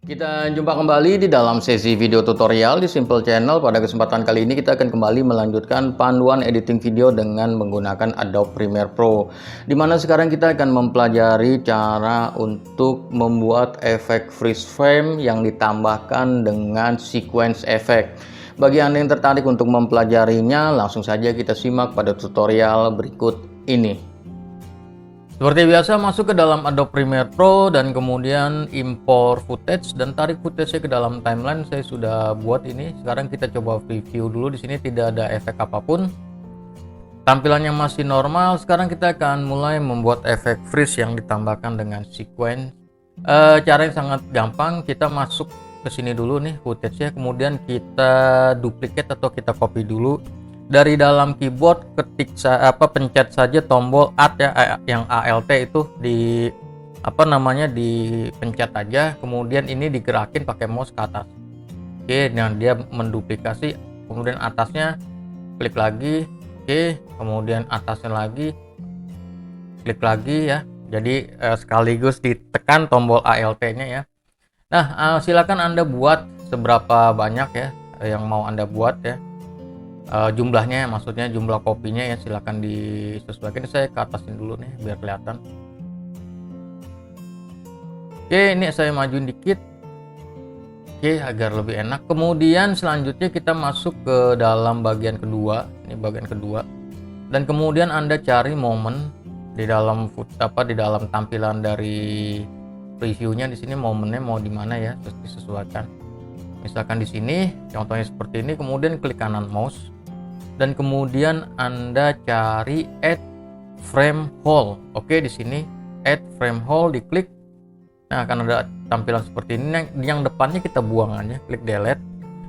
Kita jumpa kembali di dalam sesi video tutorial di Simple Channel. Pada kesempatan kali ini kita akan kembali melanjutkan panduan editing video dengan menggunakan Adobe Premiere Pro, dimana sekarang kita akan mempelajari cara untuk membuat efek freeze frame yang ditambahkan dengan sequence effect. Bagi Anda yang tertarik untuk mempelajarinya, langsung saja kita simak pada tutorial berikut ini. Seperti biasa, masuk ke dalam Adobe Premiere Pro dan kemudian import footage dan tarik footage-nya ke dalam timeline. Saya sudah buat ini. Sekarang kita coba preview dulu. Di sini tidak ada efek apapun. Tampilannya masih normal. Sekarang kita akan mulai membuat efek freeze yang ditambahkan dengan sequence. Cara yang sangat gampang. Kita masuk ke sini dulu nih footage-nya. Kemudian kita duplicate atau kita copy dulu. Dari dalam keyboard pencet saja tombol Alt ya, yang ALT itu dipencet aja, kemudian ini digerakin pakai mouse ke atas. Oke, dan dia menduplikasi, kemudian atasnya klik lagi, oke, kemudian atasnya lagi klik lagi ya. Jadi sekaligus ditekan tombol ALT-nya ya. Nah, silakan Anda buat seberapa banyak ya yang mau Anda buat ya. Jumlahnya, maksudnya jumlah kopinya ya, silahkan disesuaikan. Saya ke atasin dulu nih biar kelihatan. Oke, ini saya majuin dikit, oke, agar lebih enak. Kemudian selanjutnya kita masuk ke dalam bagian kedua, ini bagian kedua, dan kemudian Anda cari momen di dalam di dalam tampilan dari previewnya. Di sini momennya mau di mana ya, terus disesuaikan. Misalkan di sini contohnya seperti ini, kemudian klik kanan mouse dan kemudian Anda cari add frame hole. Oke, di sini add frame hole, diklik. Nah, akan ada tampilan seperti ini. Yang depannya kita buang aja, klik delete.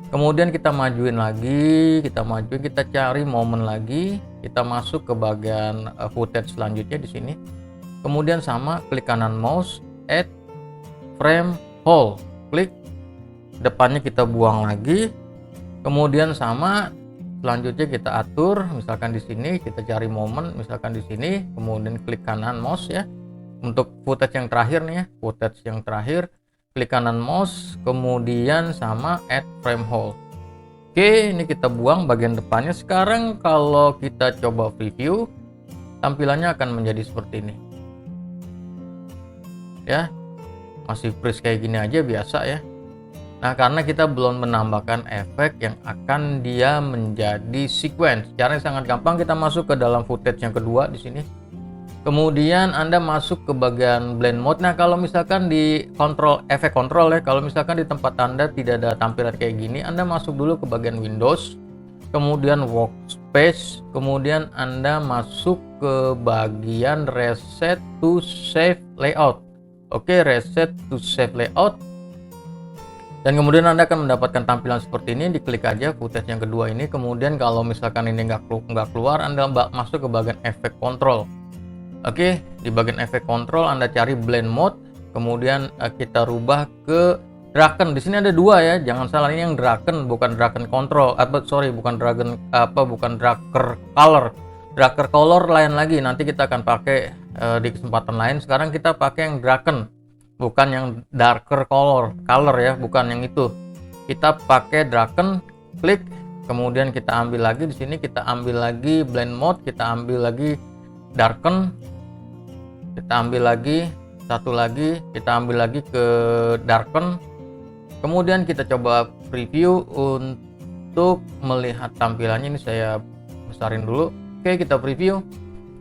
Kemudian kita majuin lagi, kita cari momen lagi, kita masuk ke bagian footage selanjutnya di sini. Kemudian sama, klik kanan mouse, add frame hole, klik. Depannya kita buang lagi, kemudian sama, selanjutnya kita atur. Misalkan di sini kita cari momen, misalkan di sini, kemudian klik kanan mouse ya. Untuk footage yang terakhir nih ya, footage yang terakhir, klik kanan mouse, kemudian sama add frame hole. Oke, ini kita buang bagian depannya. Sekarang kalau kita coba preview, tampilannya akan menjadi seperti ini ya. Masih freeze kayak gini aja biasa ya. Nah, karena kita belum menambahkan efek yang akan dia menjadi sequence. Caranya sangat gampang, kita masuk ke dalam footage yang kedua di sini. Kemudian Anda masuk ke bagian blend mode. Nah, kalau misalkan di efek control ya, kalau misalkan di tempat Anda tidak ada tampilan kayak gini, Anda masuk dulu ke bagian Windows, kemudian workspace, kemudian Anda masuk ke bagian reset to save layout. Oke, reset to save layout. Dan kemudian Anda akan mendapatkan tampilan seperti ini. Diklik aja footage yang kedua ini. Kemudian kalau misalkan ini nggak keluar, Anda masuk ke bagian efek control. Oke, di bagian efek control Anda cari blend mode. Kemudian kita rubah ke Draken. Di sini ada dua ya, jangan salah, ini yang Draken, bukan Draken control. Bukan Draker color. Draker color lain lagi. Nanti kita akan pakai di kesempatan lain. Sekarang kita pakai yang Draken, bukan yang darker color ya, bukan yang itu. Kita pakai Draken, klik, kemudian kita ambil lagi di sini, kita ambil lagi blend mode, kita ambil lagi Darken, kita ambil lagi satu lagi, kita ambil lagi ke Darken. Kemudian kita coba preview untuk melihat tampilannya. Ini saya besarin dulu. Oke, kita preview.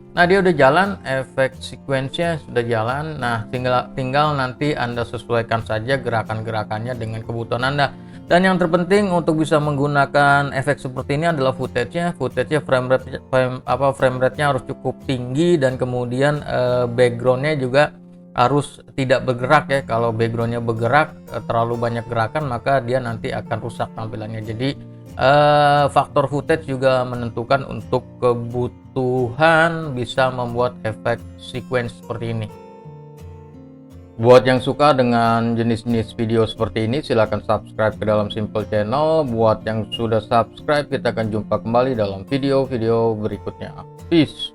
Nah, dia udah jalan, efek sequence-nya sudah jalan. Nah, tinggal nanti Anda sesuaikan saja gerakan-gerakannya dengan kebutuhan Anda. Dan yang terpenting untuk bisa menggunakan efek seperti ini adalah footage-nya frame rate-nya harus cukup tinggi, dan kemudian background-nya juga harus tidak bergerak ya. Kalau background-nya bergerak, terlalu banyak gerakan, maka dia nanti akan rusak tampilannya. Jadi faktor footage juga menentukan untuk kebutuhan bisa membuat efek sequence seperti ini. Buat yang suka dengan jenis-jenis video seperti ini, silahkan subscribe ke dalam Simple Channel. Buat yang sudah subscribe, kita akan jumpa kembali dalam video-video berikutnya. Peace.